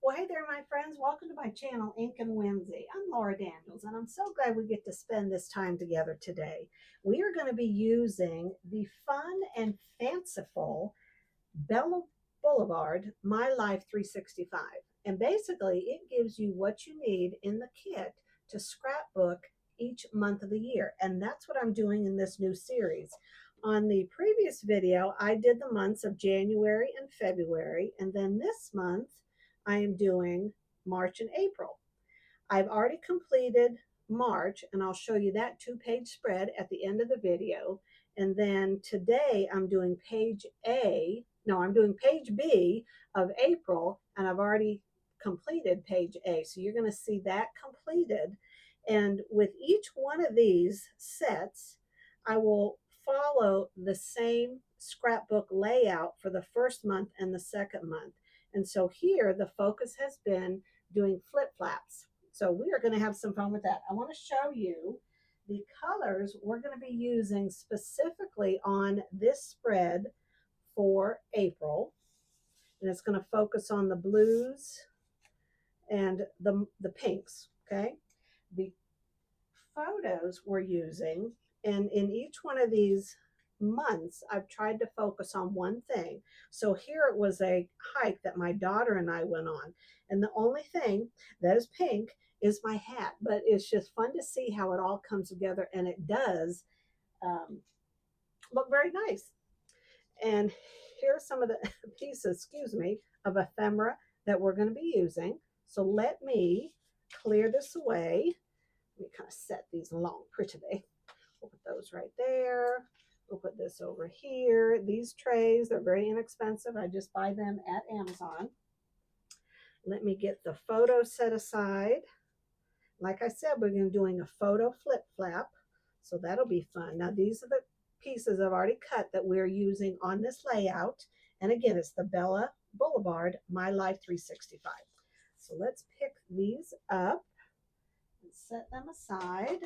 Well, hey there, my friends. Welcome to my channel, Ink and Whimsy. I'm Laura Daniels, and I'm so glad we get to spend this time together today. We are going to be using the fun and fanciful Bella Boulevard My Life 365. And basically, it gives you what you need in the kit to scrapbook each month of the year. And that's what I'm doing in this new series. On the previous video, I did the months of January and February, and then this month, I am doing March and April. I've already completed March, and I'll show you that two-page spread at the end of the video. And then today I'm doing page A, no, I'm doing page B of April, and I've already completed page A. So you're going to see that completed. And with each one of these sets, I will follow the same scrapbook layout for the first month and the second month. And so here the focus has been doing flip flaps. So we are going to have some fun with that. I want to show you the colors we're going to be using specifically on this spread for April. And it's going to focus on the blues and the pinks, okay? The photos we're using, and in each one of these months, I've tried to focus on one thing. So here it was a hike that my daughter and I went on, and the only thing that is pink is my hat, but it's just fun to see how it all comes together, and it does look very nice. And here's some of the pieces, excuse me, of ephemera that we're going to be using. So let me clear this away. Let me kind of set these along prettily. We'll put those right there. We'll put this over here. These trays, they're very inexpensive. I just buy them at Amazon. Let me get the photo set aside. Like I said, we're going to be doing a photo flip flap, so that'll be fun. Now, these are the pieces I've already cut that we're using on this layout. And again, it's the Bella Boulevard My Life 365. So let's pick these up and set them aside.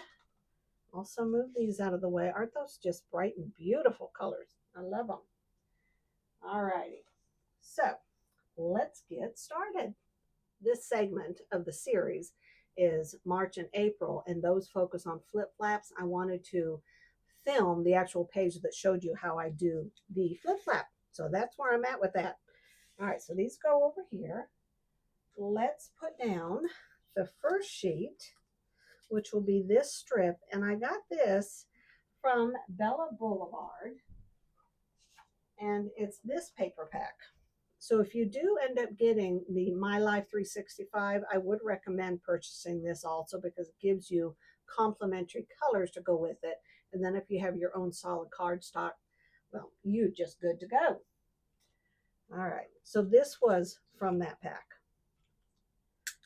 Also move these out of the way. Aren't those just bright and beautiful colors? I love them. All righty. So let's get started. This segment of the series is March and April, and those focus on flip flaps. I wanted to film the actual page that showed you how I do the flip flap. So that's where I'm at with that. All right, so these go over here. Let's put down the first sheet, which will be this strip. And I got this from Bella Boulevard, and it's this paper pack. So if you do end up getting the My Life 365, I would recommend purchasing this also because it gives you complementary colors to go with it. And then if you have your own solid cardstock, well, you're just good to go. All right, so this was from that pack.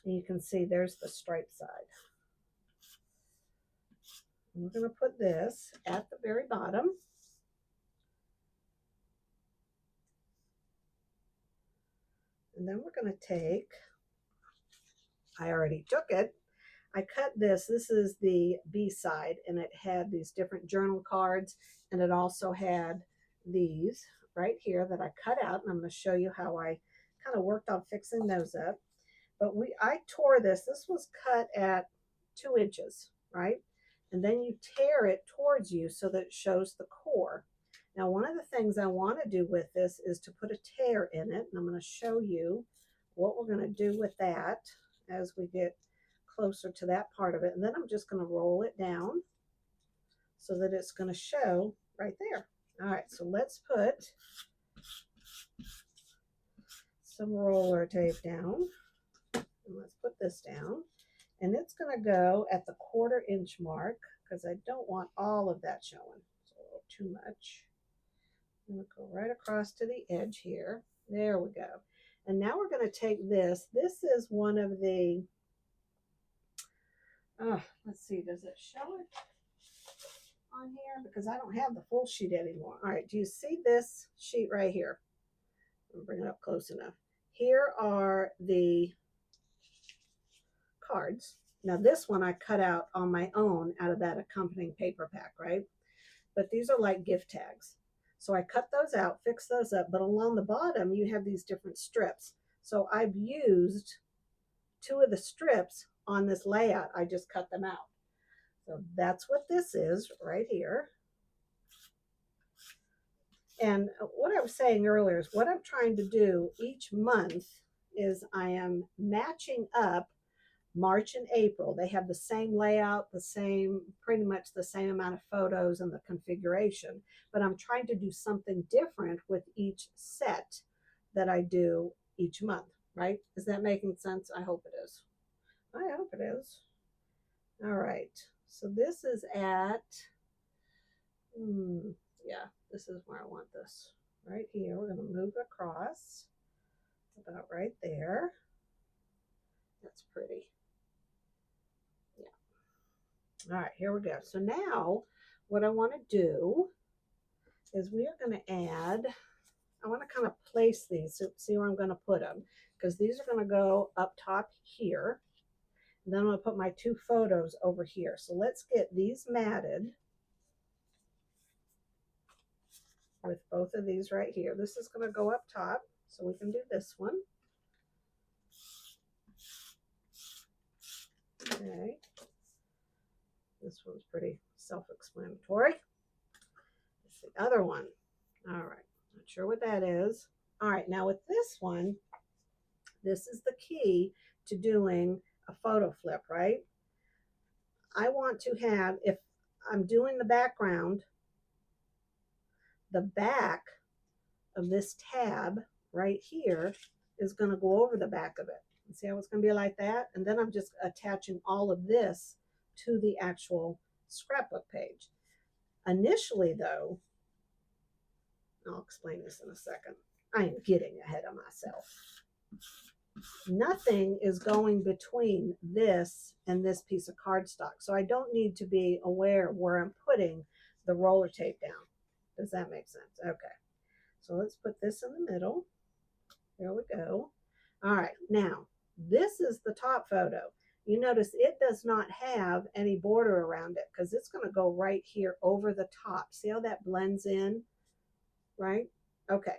And you can see there's the stripe side. And we're going to put this at the very bottom. And then we're going to take, I already took it. I cut this. This is the B side, and it had these different journal cards, and it also had these right here that I cut out, and I'm going to show you how I kind of worked on fixing those up. But I tore this. This was cut at 2 inches, right? And then you tear it towards you so that it shows the core. Now, one of the things I want to do with this is to put a tear in it, and I'm going to show you what we're going to do with that as we get closer to that part of it. And then I'm just going to roll it down so that it's going to show right there. All right, so let's put some roller tape down. And let's put this down. And it's going to go at the 1/4 inch mark because I don't want all of that showing. It's a little too much. I'm going to go right across to the edge here. There we go. And now we're going to take this. This is one of the, let's see, does it show it on here? Because I don't have the full sheet anymore. All right, do you see this sheet right here? I'll bring it up close enough. Here are the cards. Now this one I cut out on my own out of that accompanying paper pack, right? But these are like gift tags. So I cut those out, fixed those up, but along the bottom you have these different strips. So I've used 2 of the strips on this layout. I just cut them out. So that's what this is right here. And what I was saying earlier is what I'm trying to do each month is I am matching up March and April. They have the same layout, the same, pretty much the same amount of photos and the configuration, but I'm trying to do something different with each set that I do each month, right? Is that making sense? I hope it is. I hope it is. All right. So this is at, yeah, this is where I want this. Right here. We're going to move across about right there. That's pretty. Yeah. All right, here we go. So now what I want to do is we are going to add, I want to kind of place these, so see where I'm going to put them, because these are going to go up top here. And then I'm going to put my 2 photos over here. So let's get these matted with both of these right here. This is going to go up top, so we can do this one. Okay. This one's pretty self-explanatory. It's the other one. All right. Not sure what that is. All right. Now with this one, this is the key to doing a photo flip, right? I want to have, if I'm doing the background, the back of this tab right here is going to go over the back of it. See how it's going to be like that? And then I'm just attaching all of this to the actual scrapbook page. Initially, though, I'll explain this in a second. I am getting ahead of myself. Nothing is going between this and this piece of cardstock. So I don't need to be aware of where I'm putting the roller tape down. Does that make sense? Okay. So let's put this in the middle. There we go. All right. Now, this is the top photo. You notice it does not have any border around it because it's going to go right here over the top. See how that blends in? Right? Okay.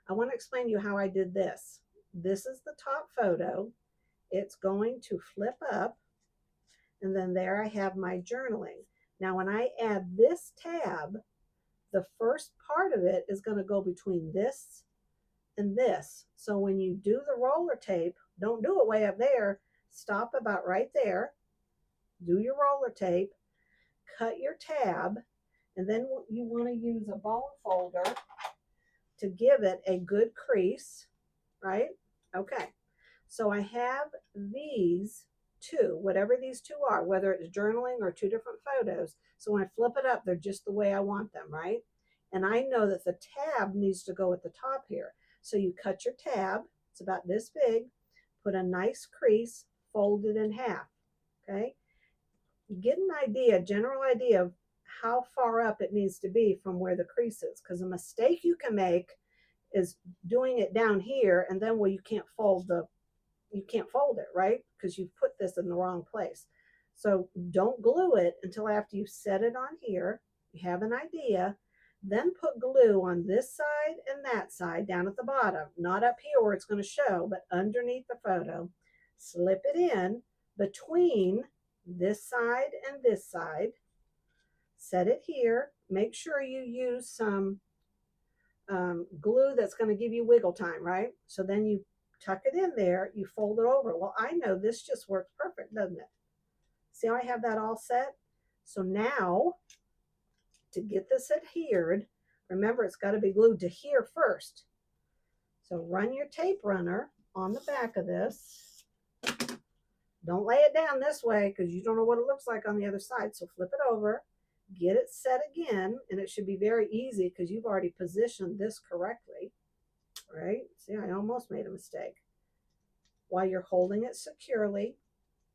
I want to explain to you how I did this. This is the top photo. It's going to flip up, and then there I have my journaling. Now, when I add this tab, the first part of it is going to go between this and this. So when you do the roller tape, don't do it way up there. Stop about right there. Do your roller tape, cut your tab, and then you want to use a bone folder to give it a good crease, right? Okay. So I have these 2, whatever these 2 are, whether it's journaling or 2 different photos. So when I flip it up, they're just the way I want them, right? And I know that the tab needs to go at the top here. So you cut your tab, it's about this big, put a nice crease, fold it in half, okay? Get an idea, general idea of how far up it needs to be from where the crease is, because a mistake you can make is doing it down here, and then, well, you can't fold it, right? Because you've put this in the wrong place. So don't glue it until after you've set it on here, you have an idea, then put glue on this side and that side down at the bottom, not up here where it's going to show, but underneath the photo. Slip it in between this side and this side. Set it here. Make sure you use some glue that's going to give you wiggle time, right? So then you tuck it in there, you fold it over. Well, I know this just works perfect, doesn't it? See how I have that all set? So now, to get this adhered, remember it's got to be glued to here first. So run your tape runner on the back of this. Don't lay it down this way because you don't know what it looks like on the other side. So flip it over, get it set again, and it should be very easy because you've already positioned this correctly, right? See, I almost made a mistake. While you're holding it securely,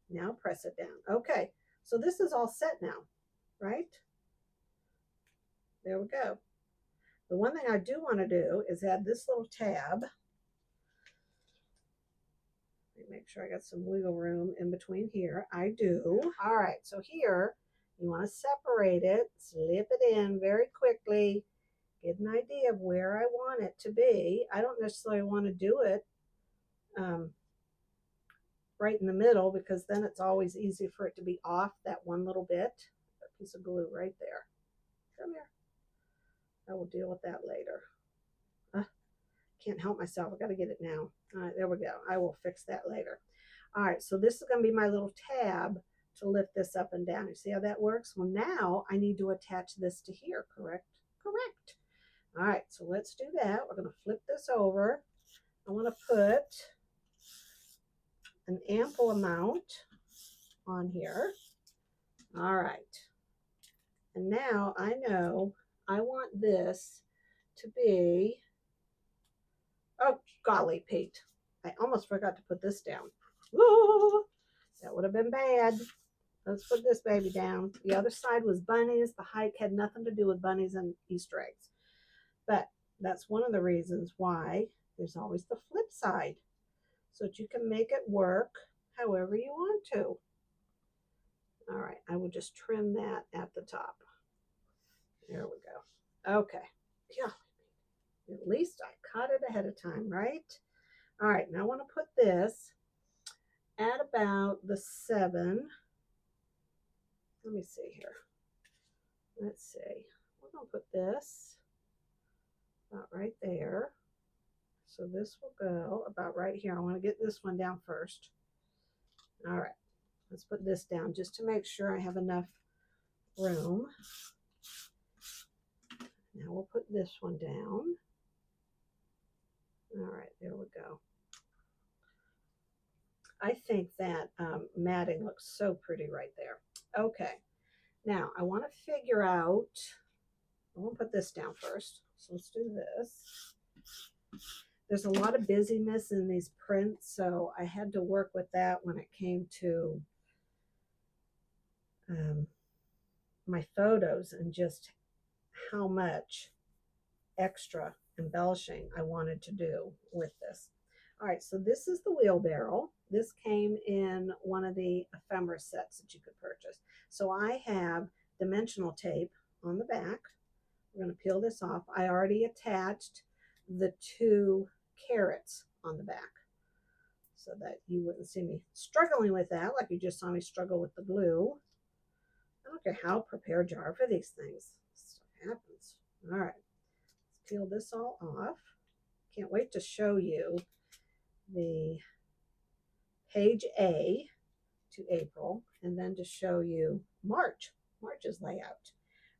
now press it down. Okay, so this is all set now, right? There we go. The one thing I do want to do is add this little tab. Make sure I got some wiggle room in between here. I do. All right, so here you want to separate it, slip it in very quickly, get an idea of where I want it to be. I don't necessarily want to do it right in the middle, because then it's always easy for it to be off that one little bit. A piece of glue right there. Come here. I will deal with that later. Can't help myself. I got to get it now. All right, there we go. I will fix that later. All right, so this is going to be my little tab to lift this up and down. You see how that works? Well, now I need to attach this to here, correct? Correct. All right, so let's do that. We're going to flip this over. I want to put an ample amount on here. All right. And now I know I want this to be, oh, golly, Pete. I almost forgot to put this down. Ooh, that would have been bad. Let's put this baby down. The other side was bunnies. The height had nothing to do with bunnies and Easter eggs. But that's one of the reasons why there's always the flip side, so that you can make it work however you want to. All right, I will just trim that at the top. There we go. Okay. Yeah. At least I caught it ahead of time, right? All right, now I want to put this at about the 7. Let me see here. Let's see. We're going to put this about right there. So this will go about right here. I want to get this one down first. All right. Let's put this down just to make sure I have enough room. Now we'll put this one down. All right, there we go. I think that matting looks so pretty right there. Okay, now I want to figure out, I want to put this down first. So let's do this. There's a lot of busyness in these prints, so I had to work with that when it came to my photos and just how much extra embellishing I wanted to do with this. All right, so this is the wheelbarrow. This came in one of the ephemera sets that you could purchase. So I have dimensional tape on the back. We're going to peel this off. I already attached the 2 carrots on the back so that you wouldn't see me struggling with that like you just saw me struggle with the glue. I don't care how prepared you are for these things. Stuff happens. All right, let's peel this all off. Can't wait to show you the page A to April, and then to show you March's layout.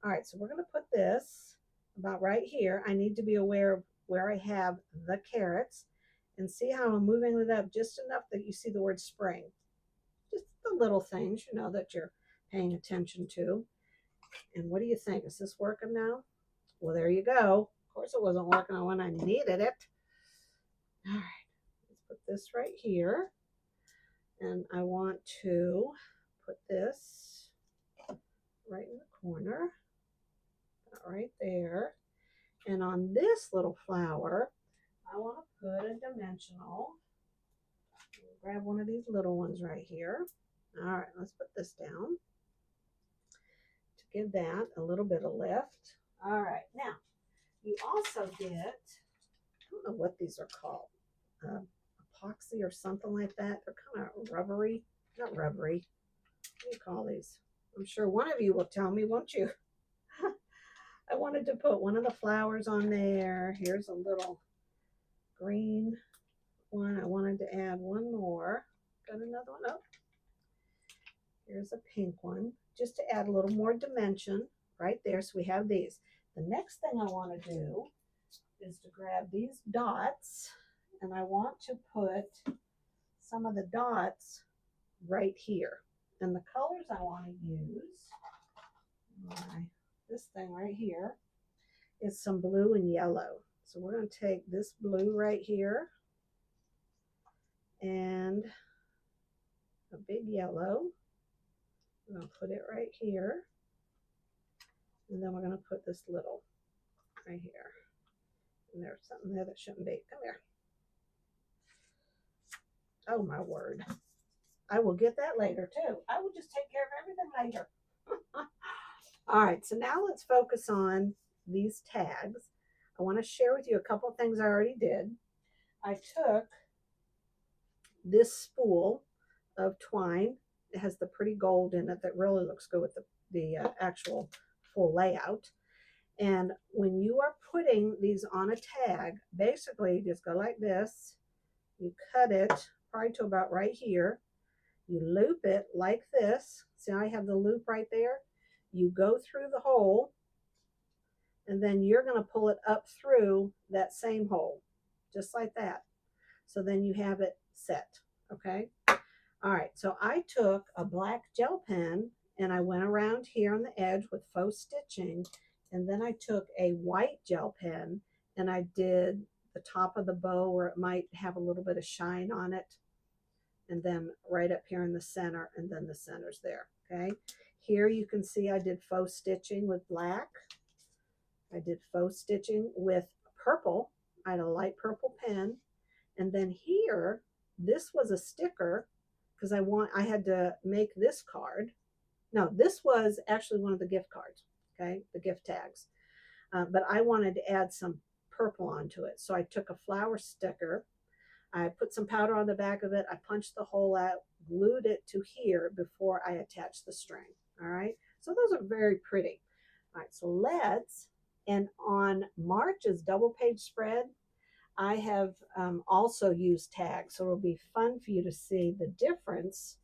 All right, so we're going to put this about right here. I need to be aware of where I have the carrots, and see how I'm moving it up just enough that you see the word spring. Just the little things, you know, that you're paying attention to. And what do you think? Is this working now? Well, there you go. Of course it wasn't working when I needed it. All right, let's put this right here. And I want to put this right in the corner, right there. And on this little flower, I want to put a dimensional. Grab one of these little ones right here. All right, let's put this down to give that a little bit of lift. All right, now you also get, I don't know what these are called, epoxy or something like that. They're kind of rubbery, not rubbery. What do you call these? I'm sure one of you will tell me, won't you? I wanted to put one of the flowers on there. Here's a little green one. I wanted to add one more. Got another one up. Here's a pink one, just to add a little more dimension right there. So we have these. The next thing I want to do is to grab these dots, and I want to put some of the dots right here. And the colors I want to use, this thing right here, is some blue and yellow. So we're going to take this blue right here and a big yellow. We're going to put it right here. And then we're going to put this little right here. And there's something there that shouldn't be. Come here. Oh, my word. I will get that later, too. I will just take care of everything later. All right, so now let's focus on these tags. I want to share with you a couple of things I already did. I took this spool of twine. It has the pretty gold in it that really looks good with the actual full layout. And when you are putting these on a tag, basically you just go like this. You cut it probably to about right here. You loop it like this. See, I have the loop right there. You go through the hole, and then you're going to pull it up through that same hole, just like that. So then you have it set, okay? All right, so I took a black gel pen and I went around here on the edge with faux stitching, and then I took a white gel pen and I did the top of the bow where it might have a little bit of shine on it, and then right up here in the center, and then the center's there, okay? Here you can see I did faux stitching with black. I did faux stitching with purple. I had a light purple pen. And then here, this was a sticker because I had to make this card. No, this was actually one of the gift cards, okay, the gift tags. But I wanted to add some purple onto it. So I took a flower sticker. I put some powder on the back of it. I punched the hole out, glued it to here before I attached the string. All right. So those are very pretty. All right. So let's, and on March's double page spread, I have also used tags. So it'll be fun for you to see the difference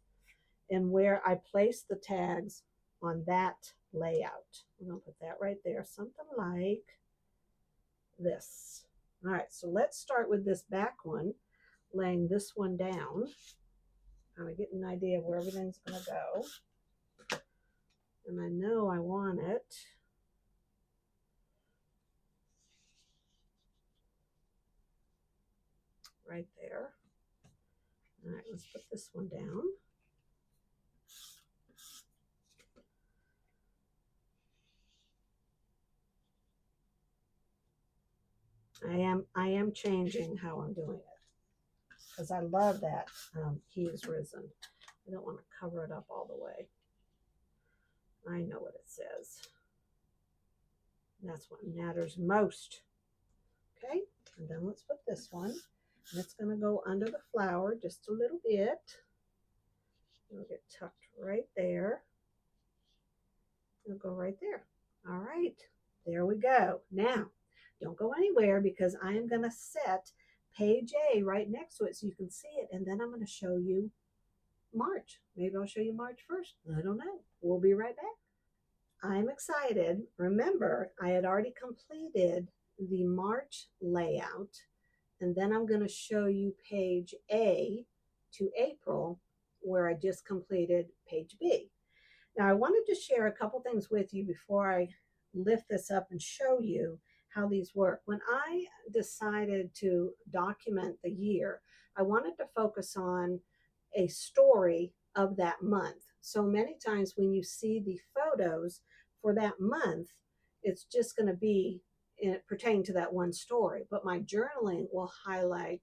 in where I place the tags on that layout. I'm going to put that right there, something like this. All right, so let's start with this back one, laying this one down. Kind of getting an idea of where everything's going to go. And I know I want it right there. All right, let's put this one down. I am changing how I'm doing it because I love that he is risen. I don't want to cover it up all the way. I know what it says. That's what matters most. Okay, and then let's put this one. And it's going to go under the flower just a little bit. It'll get tucked right there. It'll go right there. All right, there we go. Now, don't go anywhere because I am going to set page A right next to it so you can see it, and then I'm going to show you March. Maybe I'll show you March first. I don't know. We'll be right back. I'm excited. Remember, I had already completed the March layout, and then I'm going to show you page A to April, where I just completed page B. Now, I wanted to share a couple things with you before I lift this up and show you how these work. When I decided to document the year, I wanted to focus on a story of that month. So many times when you see the photos for that month, it's just going to be pertain to that one story. But my journaling will highlight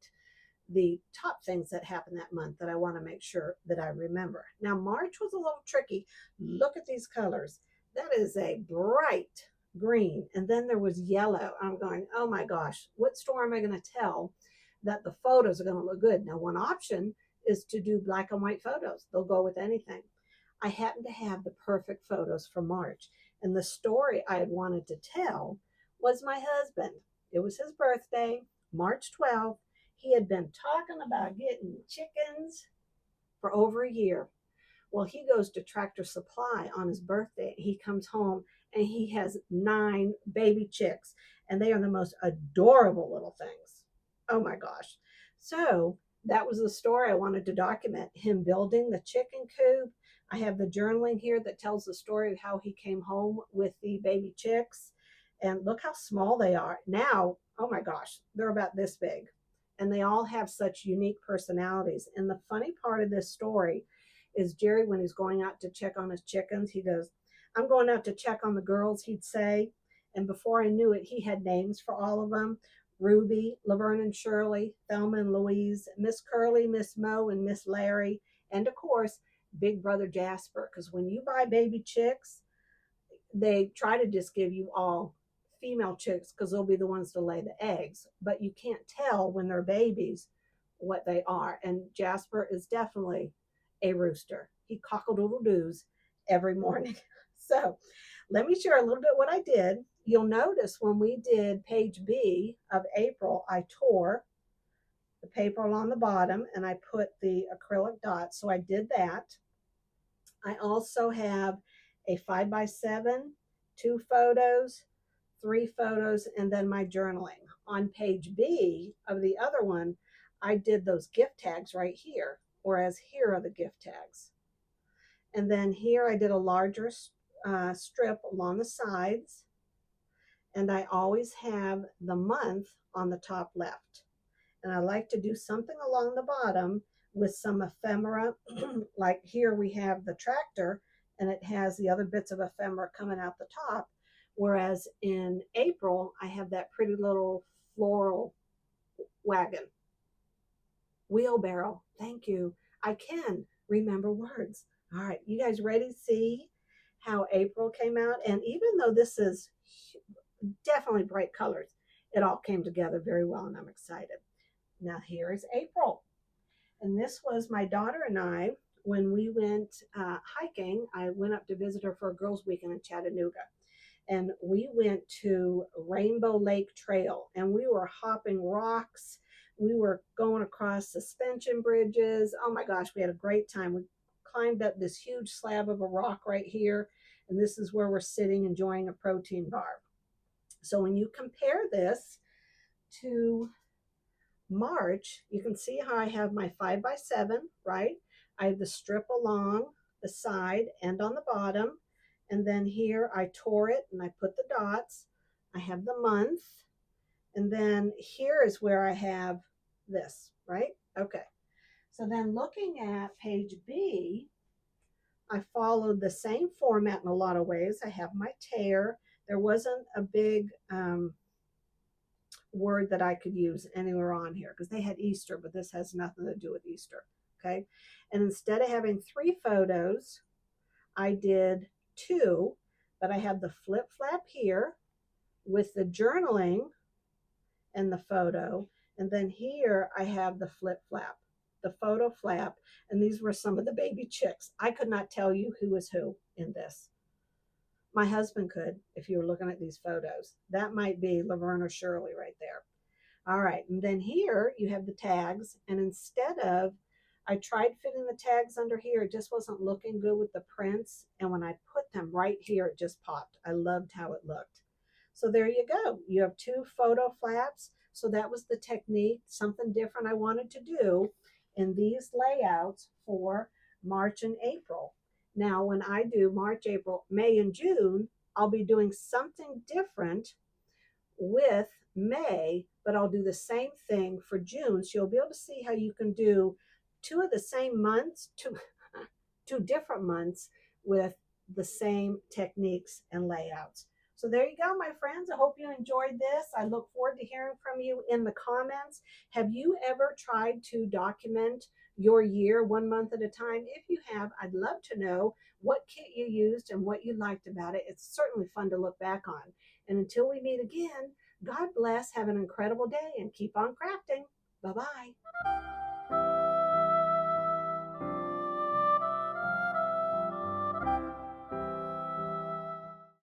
the top things that happened that month that I want to make sure that I remember. Now, March was a little tricky. Look at these colors. That is a bright green, and then there was yellow. I'm going, oh my gosh, what story am I going to tell that the photos are going to look good? Now, one option is to do black and white photos. They'll go with anything. I happen to have the perfect photos for March, and the story I had wanted to tell was my husband. It was his birthday, March 12th. He had been talking about getting chickens for over a year. Well, he goes to Tractor Supply on his birthday. He comes home and he has 9 baby chicks, and they are the most adorable little things. Oh my gosh. So that was the story I wanted to document, him building the chicken coop. I have the journaling here that tells the story of how he came home with the baby chicks. And look how small they are. Now, oh my gosh, they're about this big. And they all have such unique personalities. And the funny part of this story is Jerry, when he's going out to check on his chickens, he goes, I'm going out to check on the girls, he'd say. And before I knew it, he had names for all of them. Ruby, Laverne and Shirley, Thelma and Louise, Miss Curly, Miss Mo, and Miss Larry. And of course, Big Brother Jasper. Because when you buy baby chicks, they try to just give you all female chicks because they'll be the ones to lay the eggs. But you can't tell when they're babies what they are. And Jasper is definitely a rooster. He cockle-doodle-doos every morning. So let me share a little bit what I did. You'll notice when we did page B of April, I tore the paper along the bottom and I put the acrylic dots. So I did that. I also have a 5x7, 2 photos, 3 photos, and then my journaling. On page B of the other one, I did those gift tags right here, whereas here are the gift tags. And then here I did a larger strip along the sides, and I always have the month on the top left. And I like to do something along the bottom with some ephemera. Like here we have the tractor and it has the other bits of ephemera coming out the top. Whereas in April, I have that pretty little floral wagon. Wheelbarrow. Thank you. I can remember words. All right, you guys ready to see how April came out? And even though this is definitely bright colors, it all came together very well and I'm excited. Now here is April. And this was my daughter and I when we went hiking. I went up to visit her for a girls' weekend in Chattanooga. And we went to Rainbow Lake Trail and we were hopping rocks. We were going across suspension bridges. Oh my gosh, we had a great time. We climbed up this huge slab of a rock right here. And this is where we're sitting enjoying a protein bar. So when you compare this to March, you can see how I have my 5x7, right? I have the strip along the side and on the bottom. And then here I tore it and I put the dots. I have the month. And then here is where I have this, right? Okay. So then looking at page B, I followed the same format in a lot of ways. I have my tear. There wasn't a big word that I could use anywhere on here because they had Easter, but this has nothing to do with Easter. Okay. And instead of having 3 photos, I did 2, but I have the flip flap here with the journaling and the photo. And then here I have the flip flap, the photo flap. And these were some of the baby chicks. I could not tell you who was who in this. My husband could, if you were looking at these photos. That might be Laverne or Shirley right there. All right, and then here you have the tags, and instead of, I tried fitting the tags under here, it just wasn't looking good with the prints, and when I put them right here, it just popped. I loved how it looked. So there you go. You have 2 photo flaps, so that was the technique, something different I wanted to do in these layouts for March and April. Now, when I do March, April, May, and June, I'll be doing something different with May, but I'll do the same thing for June. So you'll be able to see how you can do 2 of the same months, 2 different months with the same techniques and layouts. So there you go, my friends. I hope you enjoyed this. I look forward to hearing from you in the comments. Have you ever tried to document your year 1 month at a time? If you have, I'd love to know what kit you used and what you liked about it. It's certainly fun to look back on. And until we meet again, God bless, have an incredible day, and keep on crafting. Bye-bye.